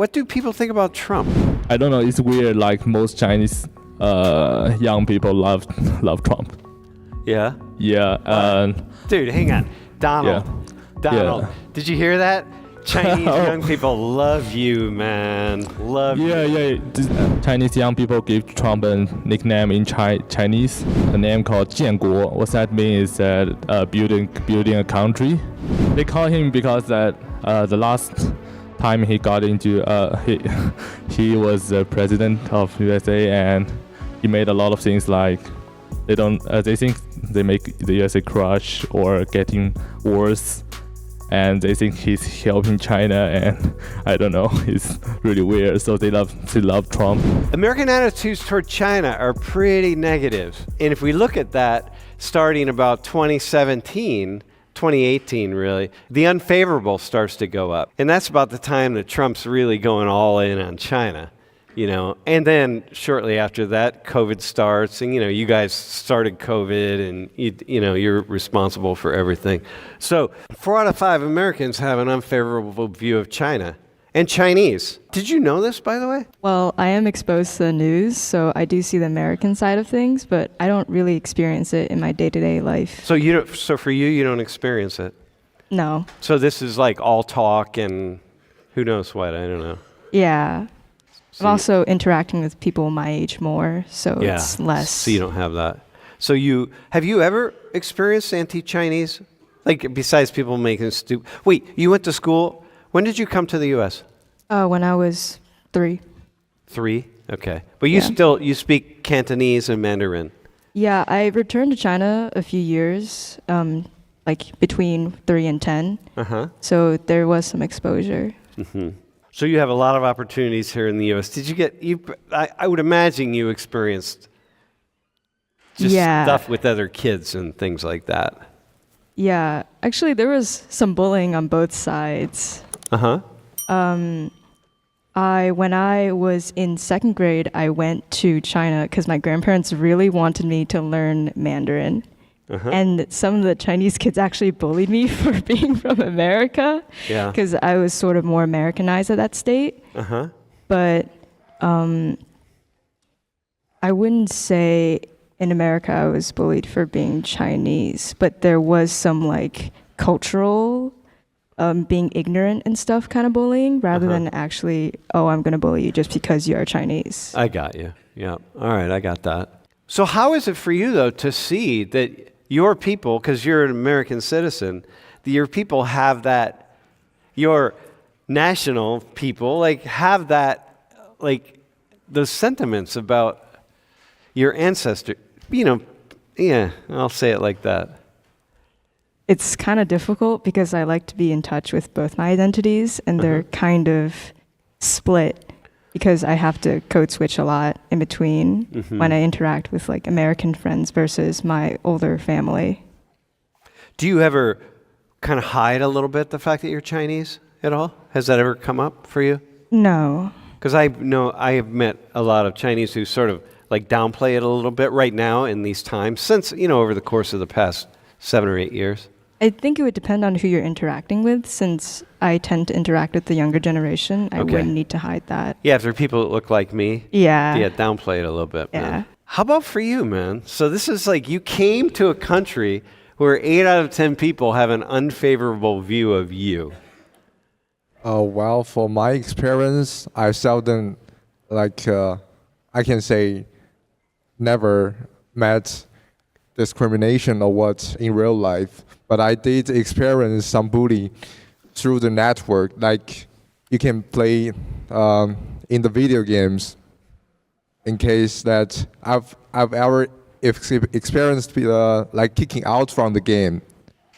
what do people think about Trump? I don't know. It's weird. Like most Chinese young people love Trump. Yeah. Yeah. Dude, hang on, Donald. Yeah. Donald, Yeah. Did you hear that? Chinese young people love you, man. Love you. Yeah. Chinese young people give Trump a nickname in Chinese, a name called 建国. What that means is that building a country. They call him because that the last time he got into he was the president of USA, and he made a lot of things like they think they make the USA crush or getting worse. And they think he's helping China, and I don't know, it's really weird. So they love Trump. American attitudes toward China are pretty negative. And if we look at that, starting about 2017, 2018 really, the unfavorable starts to go up. And that's about the time that Trump's really going all in on China. And then shortly after that, COVID starts, and you guys started COVID, and you're responsible for everything. So 4 out of 5 Americans have an unfavorable view of China and Chinese. Did you know this, by the way? Well, I am exposed to the news, so I do see the American side of things, but I don't really experience it in my day-to-day life. So for you don't experience it? No. So this is like all talk and who knows what? I don't know. Yeah. I'm also interacting with people my age more, so it's less. So you don't have that. So have you ever experienced anti-Chinese? Like besides people making stupid. Wait, you went to school. When did you come to the U.S.? When I was 3. 3? Okay. But you speak Cantonese and Mandarin. Yeah, I returned to China a few years, like between 3 and 10. Uh-huh. So there was some exposure. Mm-hmm. So you have a lot of opportunities here in the U.S. Did you get, I would imagine you experienced just stuff with other kids and things like that. Yeah, actually there was some bullying on both sides. Uh-huh. When I was in 2nd grade, I went to China because my grandparents really wanted me to learn Mandarin. Uh-huh. And some of the Chinese kids actually bullied me for being from America because I was sort of more Americanized at that state. Uh-huh. But I wouldn't say in America I was bullied for being Chinese, but there was some like cultural being ignorant and stuff kind of bullying rather than actually, I'm going to bully you just because you are Chinese. I got you. Yeah. All right, I got that. So how is it for you, though, to see that your people, because you're an American citizen, that your people have that, your national people, like, have that, like, those sentiments about your ancestor, I'll say it like that. It's kind of difficult because I like to be in touch with both my identities, and they're kind of split because I have to code switch a lot in between when I interact with like American friends versus my older family. Do you ever kind of hide a little bit the fact that you're Chinese at all? Has that ever come up for you? No. Because I know I have met a lot of Chinese who sort of like downplay it a little bit right now in these times since, over the course of the past 7 or 8 years. I think it would depend on who you're interacting with. Since I tend to interact with the younger generation, I wouldn't need to hide that. Yeah, if there are people that look like me, downplay it a little bit, man. Yeah. How about for you, man? So this is like you came to a country where 8 out of 10 people have an unfavorable view of you. Well, for my experience, I seldom, I can say, never met discrimination or what in real life. But I did experience some bullying through the network. Like you can play in the video games. In case that I've ever experienced like kicking out from the game.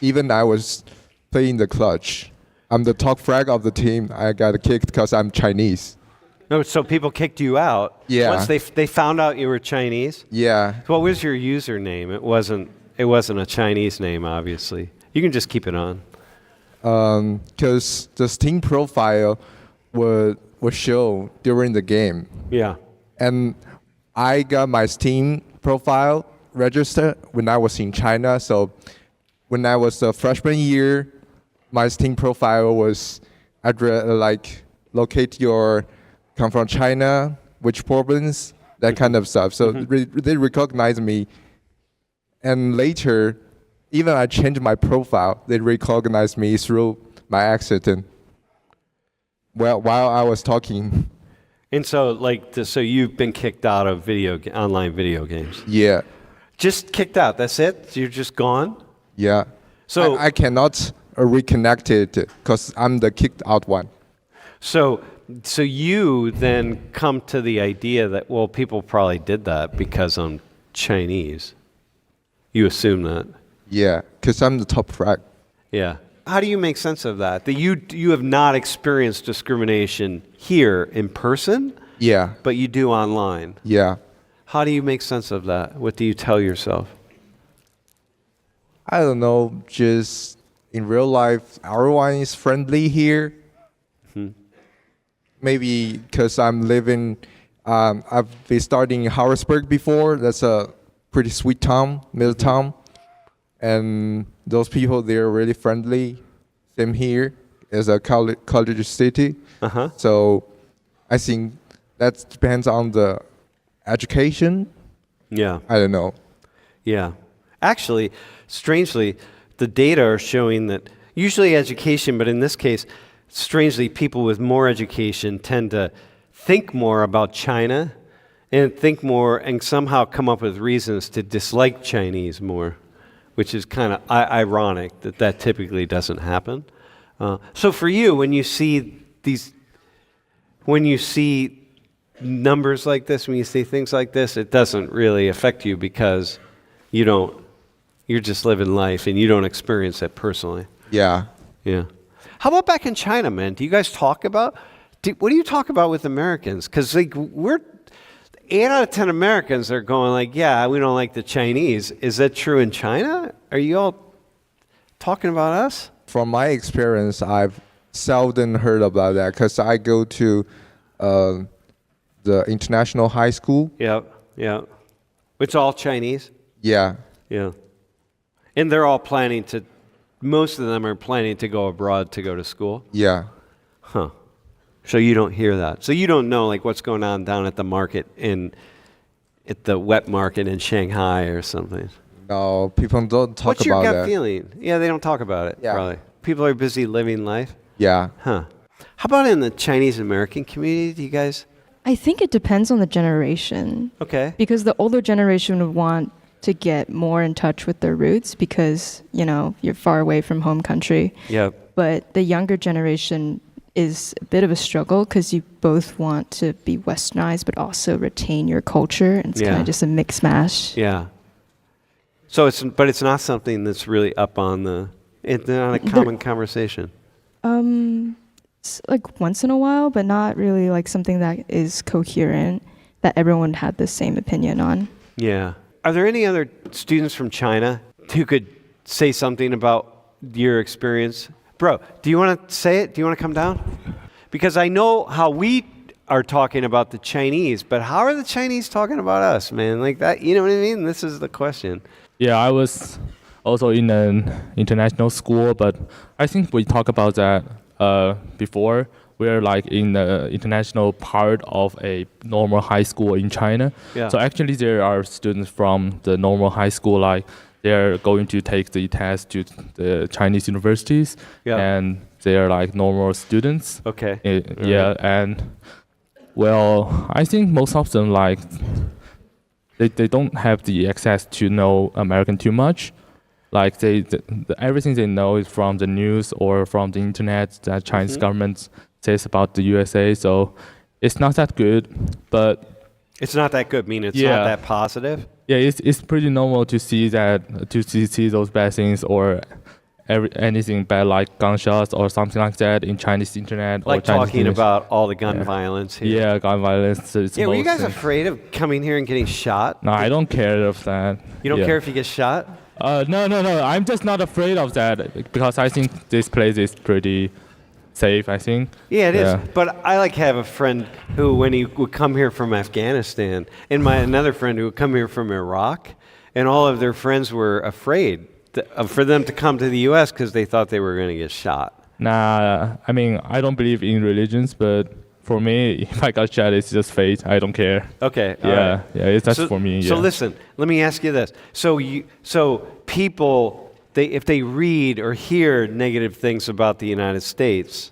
Even I was playing the clutch. I'm the top frag of the team. I got kicked because I'm Chinese. No, so people kicked you out. Yeah. Once they found out you were Chinese. Yeah. What was your username? It wasn't a Chinese name, obviously. You can just keep it on. Because the Steam profile would show during the game. Yeah. And I got my Steam profile registered when I was in China. So when I was a freshman year, my Steam profile was locate your come from China, which province, that kind of stuff. So they recognize me. And later, even I changed my profile, they recognize me through my accent. And while I was talking. And so, so you've been kicked out of online video games. Yeah. Just kicked out. That's it. You're just gone. Yeah. So I cannot reconnect it because I'm the kicked out one. So you then come to the idea that, well, people probably did that because I'm Chinese. You assume that. Yeah, because I'm the top frag. Yeah. How do you make sense of that? That you have not experienced discrimination here in person? Yeah. But you do online. Yeah. How do you make sense of that? What do you tell yourself? I don't know, just in real life, everyone is friendly here. Maybe because I'm living, I've been studying in Harrisburg before. That's a pretty sweet town, middle town. And those people, they're really friendly. Same here as a college city. So I think that depends on the education. Yeah. I don't know. Yeah. Actually, strangely, the data are showing that usually education, but in this case, strangely, people with more education tend to think more about China and think more and somehow come up with reasons to dislike Chinese more, which is kind of ironic that typically doesn't happen. So for you, when you see numbers like this, when you see things like this, it doesn't really affect you because you're just living life and you don't experience it personally. Yeah. Yeah. How about back in China, man? Do you guys talk about, what do you talk about with Americans? Because we're 8 out of 10 Americans are going yeah, we don't like the Chinese. Is that true in China? Are you all talking about us? From my experience, I've seldom heard about that because I go to the international high school. Yeah, yeah. It's all Chinese? Yeah. Yeah. And they're all most of them are planning to go abroad to go to school? Yeah. Huh. So you don't hear that. So you don't know what's going on down at the market at the wet market in Shanghai or something. No, people don't talk about that. What's your gut feeling? Yeah, they don't talk about it, Yeah. probably. People are busy living life? Yeah. Huh. How about in the Chinese American community? Do you guys? I think it depends on the generation. Okay. Because the older generation would want to get more in touch with their roots because, you're far away from home country. Yeah. But the younger generation is a bit of a struggle because you both want to be westernized but also retain your culture. And it's kind of just a mix mash. Yeah. So it's not something that's really up on it's not a common conversation. It's once in a while, but not really something that is coherent that everyone had the same opinion on. Yeah. Are there any other students from China who could say something about your experience? Bro, do you want to say it? Do you want to come down? Because I know how we are talking about the Chinese, but how are the Chinese talking about us, man? Like that, you know what I mean? This is the question. Yeah, I was also in an international school, but I think we talked about that before. We're in the international part of a normal high school in China. Yeah. So actually there are students from the normal high school, they're going to take the test to the Chinese universities, and they're normal students. Okay. Yeah, and well, I think most of them they don't have the access to know American too much. Everything they know is from the news or from the internet that Chinese government says about the USA. So it's not that good, but it's not that good. Meaning it's not that positive. Yeah, it's pretty normal to see those bad things or anything bad like gunshots or something like that in Chinese internet. Like or Chinese talking news. about all the gun violence here. Yeah, gun violence. Were you guys afraid of coming here and getting shot? No, I don't care of that. You don't care if you get shot? No. I'm just not afraid of that because I think this place is pretty safe, I think. Yeah, it is. But I have a friend who, when he would come here from Afghanistan, and another friend who would come here from Iraq, and all of their friends were afraid for them to come to the U.S. because they thought they were going to get shot. Nah, I mean, I don't believe in religions, but for me, if I got shot, it's just fate. I don't care. Okay. all Yeah, right. yeah, that's for me. Yeah. So listen, let me ask you this. So people, if they read or hear negative things about the United States,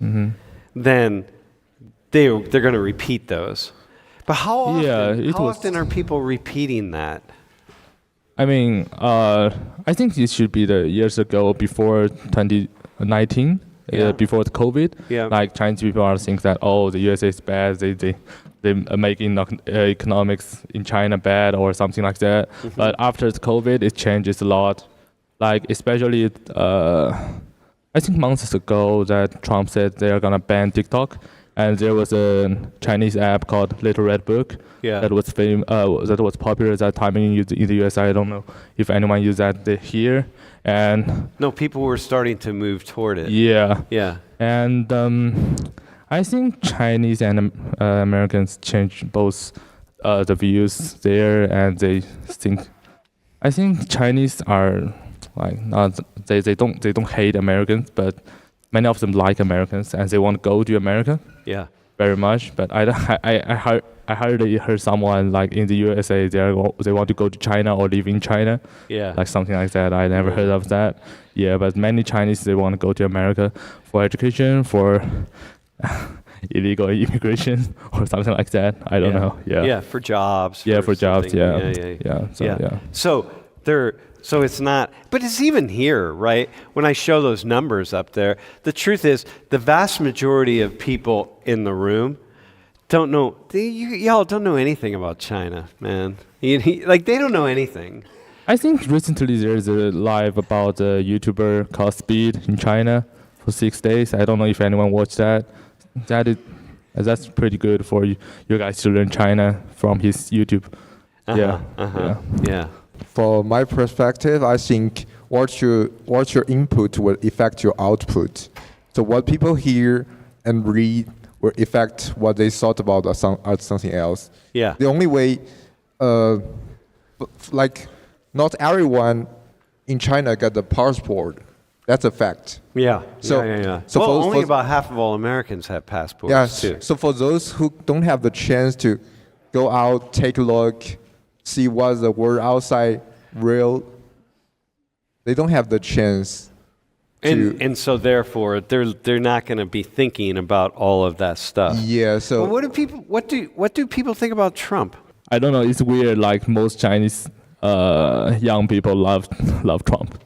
then they're going to repeat those. But how often? Yeah, how often are people repeating that? I mean, I think it should be the years ago before 2019, Yeah. before the COVID. Yeah. Like Chinese people are think that the USA is bad. They are making economics in China bad or something like that. But after the COVID, it changes a lot. Like especially, I think months ago that Trump said they are gonna ban TikTok. And there was a Chinese app called Little Red Book that was that was popular at that time in the US. I don't know if anyone used that here. And No, people were starting to move toward it. yeah, Yeah. and I think Chinese and Americans change both the views there, and they think. I think Chinese are like not they don't hate Americans, but many of them like Americans and they want to go to America. Yeah. Very much, but I hardly heard someone like in the USA they want to go to China or live in China, Yeah. like something like that. I never heard of that. Yeah, but many Chinese they want to go to America for education, for illegal immigration or something like that. I don't know. Yeah. Yeah, for jobs. Yeah, for jobs. something. Yeah. Yeah. So, yeah. So it's not, but it's even here, right? When I show those numbers up there, the truth is the vast majority of people in the room don't know, y'all don't know anything about China, man. Like they don't know anything. I think recently there's a live about a YouTuber called Speed in China for 6 days. I don't know if anyone watched that. That's pretty good for you guys to learn China from his YouTube. Yeah. For my perspective, I think what your input will affect your output. So what people hear and read will affect what they thought about something else. Yeah. The only way, like, not everyone in China got the passport. That's a fact. Yeah. So- yeah. so well, for- only for- about half of all Americans have passports Yes. too. So for those who don't have the chance to go out, take a look, see what's the world outside real, they don't have the chance to. And so therefore they're not going to be thinking about all of that stuff. Yeah. So Well, what do people think about Trump? I don't know. It's weird. Like most Chinese young people love Trump.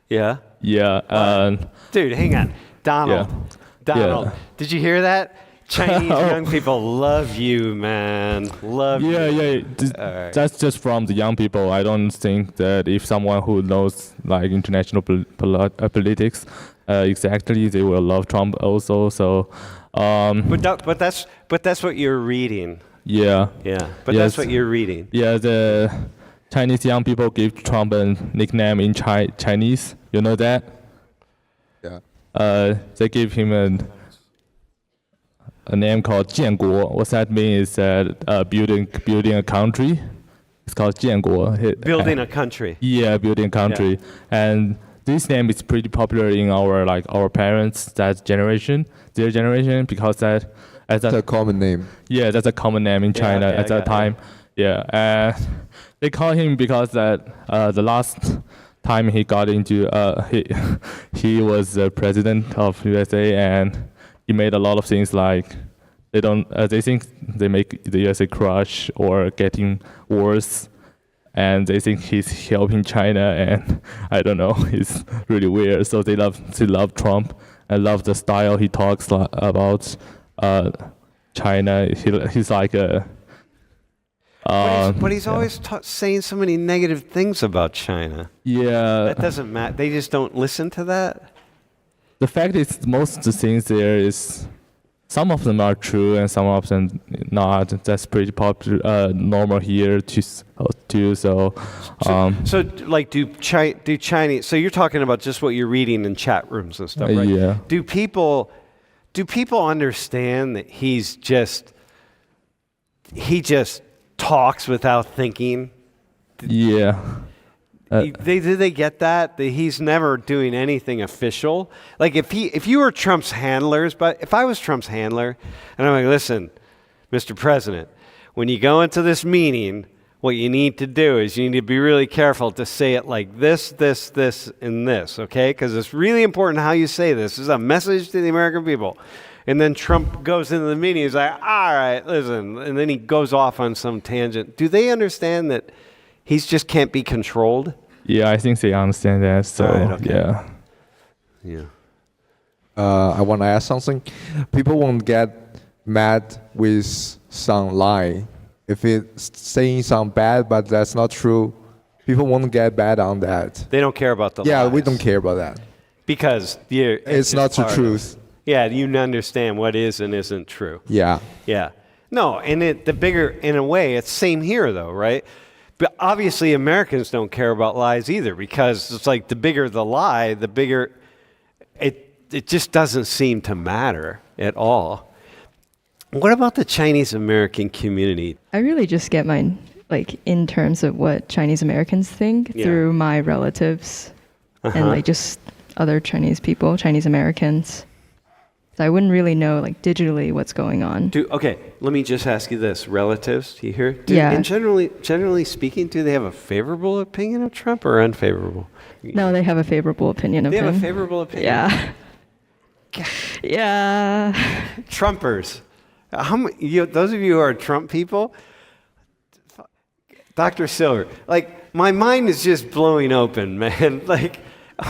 Yeah. Yeah. Dude, hang on. Donald. Yeah. Donald. Yeah. Did you hear that? Chinese young people love you, man. Love you. Yeah. Alright. That's just from the young people. I don't think that if someone who knows like international politics exactly, they will love Trump also. So, But that's what you're reading. yeah. Yeah. But Yes. that's what you're reading. Yeah, the Chinese young people give Trump a nickname in Chinese. You know that? yeah. They give him a name called 建国. What that means is building a country. It's called 建国. Building a country. Yeah, building a country. And this name is pretty popular in our parents' their generation, because that's a common name. Yeah, that's a common name in China okay, at that time. Yeah, they call him because that the last time he got into he was the president of USA, and he made a lot of things like they think they make the USA crush or getting worse, and they think he's helping China, and I don't know, it's really weird. So they love Trump and love the style he talks about China. He's like a But he's always saying so many negative things about China. yeah. That doesn't matter. They just don't listen to that. The fact is, most of the things there is, some of them are true and some of them not. That's pretty popular, normal here too. So, So, like, do Chinese? So you're talking about just what you're reading in chat rooms and stuff, right? yeah. Do people understand that he just talks without thinking? Yeah. Do they get that? That he's never doing anything official? Like if you were Trump's handlers, but if I was Trump's handler, and I'm like, listen, Mr. President, when you go into this meeting, what you need to do is you need to be really careful to say it like this, and this, okay? Because it's really important how you say this. This is a message to the American people. And then Trump goes into the meeting, he's like, all right, listen. And then he goes off on some tangent. Do they understand that he just can't be controlled? Yeah, I think they understand that. So, okay. Yeah. I want to add something. People won't get mad with some lie. If it's saying some bad, but that's not true, people won't get bad on that. They don't care about the Yeah, lies. we don't care about that. Because it's not the truth. Yeah, you understand what is and isn't true. Yeah. Yeah. No, and in a way, it's same here though, right? But obviously Americans don't care about lies either, because it's like the bigger the lie, the bigger it just doesn't seem to matter at all. What about the Chinese American community? I really just get mine like in terms of what Chinese Americans think through my relatives and like just other Chinese people, Chinese Americans. So I wouldn't really know like digitally what's going on. Okay, let me just ask you this. Relatives, do you hear? Yeah. And generally speaking, do they have a favorable opinion of Trump or unfavorable? No, they have a favorable opinion of him. They have a favorable opinion? Yeah. Yeah. Trumpers. Those of you who are Trump people, Dr. Silver, like my mind is just blowing open, man. Like,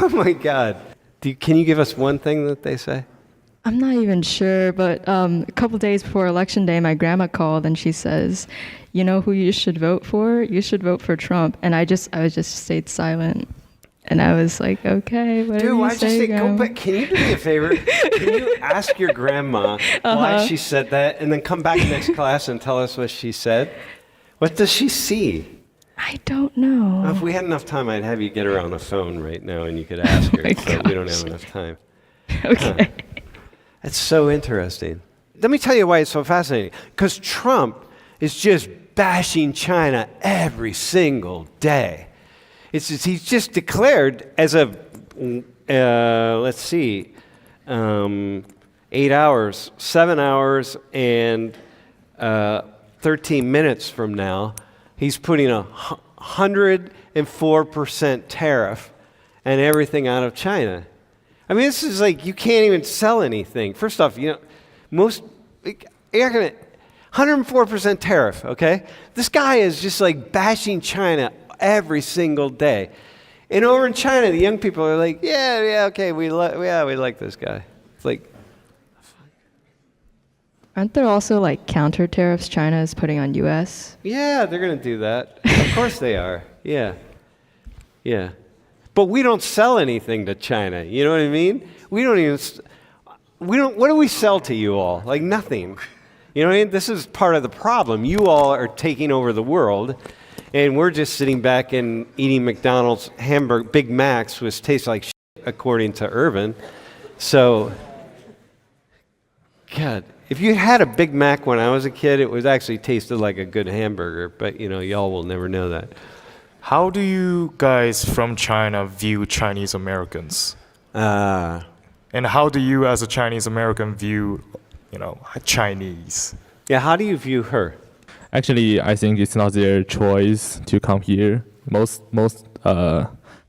oh my God. Can you give us one thing that they say? I'm not even sure, but a couple days before Election Day, my grandma called and she says, you know who you should vote for? You should vote for Trump. And I just stayed silent. And I was like, okay, whatever Dude, you I say, just say, Grandma. go back. Can you do me a favor? Can you ask your grandma why she said that, and then come back next class and tell us what she said? What does she see? I don't know. If we had enough time, I'd have you get her on the phone right now, and you could ask her. But we don't have enough time. Okay. That's so interesting. Let me tell you why it's so fascinating. Because Trump is just bashing China every single day. He's just declared as of, 8 hours, 7 hours, and 13 minutes from now, he's putting 104% tariff and everything out of China. I mean, this is like, you can't even sell anything. First off, you're not gonna, 104% tariff, okay? This guy is just like bashing China every single day. And over in China, the young people are like, yeah, okay, we like this guy. It's like, Aren't there also like counter tariffs China is putting on U.S.? yeah, they're going to do that. Of course they are. Yeah. But we don't sell anything to China. You know what I mean? What do we sell to you all? Like nothing. You know what I mean? This is part of the problem. You all are taking over the world, and we're just sitting back and eating McDonald's Big Macs, which taste like shit, according to Irvin. So, God, if you had a Big Mac when I was a kid, it was actually tasted like a good hamburger, but y'all will never know that. How do you guys from China view Chinese Americans? And how do you as a Chinese American view, Chinese? Yeah, how do you view her? Actually, I think it's not their choice to come here. Most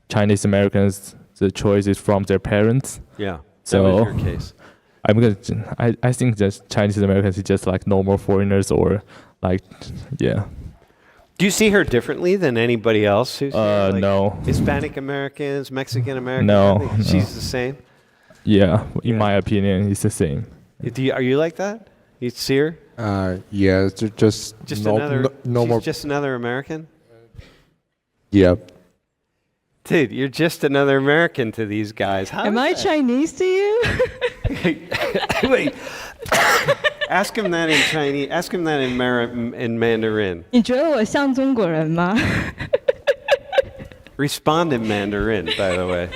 Chinese Americans, the choice is from their parents. Yeah, So that was your case. I think that Chinese Americans is just like normal foreigners or like, yeah. Do you see her differently than anybody else? Who's here? Like No. Hispanic Americans, Mexican Americans? No, I think no. she's the same. Yeah, in my opinion, it's the same. Are you like that? You see her? Yeah, just another. no she's more. just another American. Yeah. Dude, you're just another American to these guys. How Am is I that? Chinese to you? Wait. Ask him that in Chinese. Ask him that in Mandarin. 你觉得我像中国人吗？ Respond in Mandarin, by the way.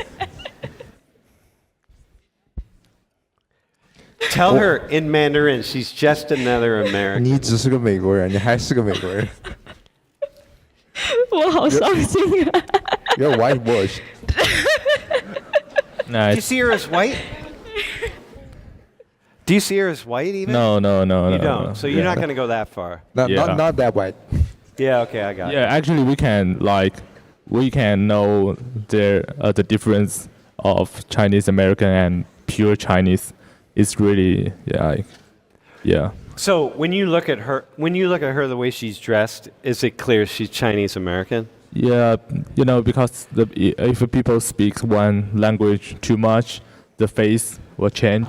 Tell her in Mandarin she's just another American. 你只是个美国人，你还是个美国人。我好伤心啊！ You're whitewashed. Do you Nice. see her as white? Do you see her as white even? No. You don't. No. So you're not going to go that far. Yeah. Not that white. Yeah, okay, I got it. Yeah, actually, we can know the difference of Chinese American and pure Chinese. It's really yeah. So when you look at her the way she's dressed, is it clear she's Chinese American? Yeah, because if people speak one language too much, the face will change.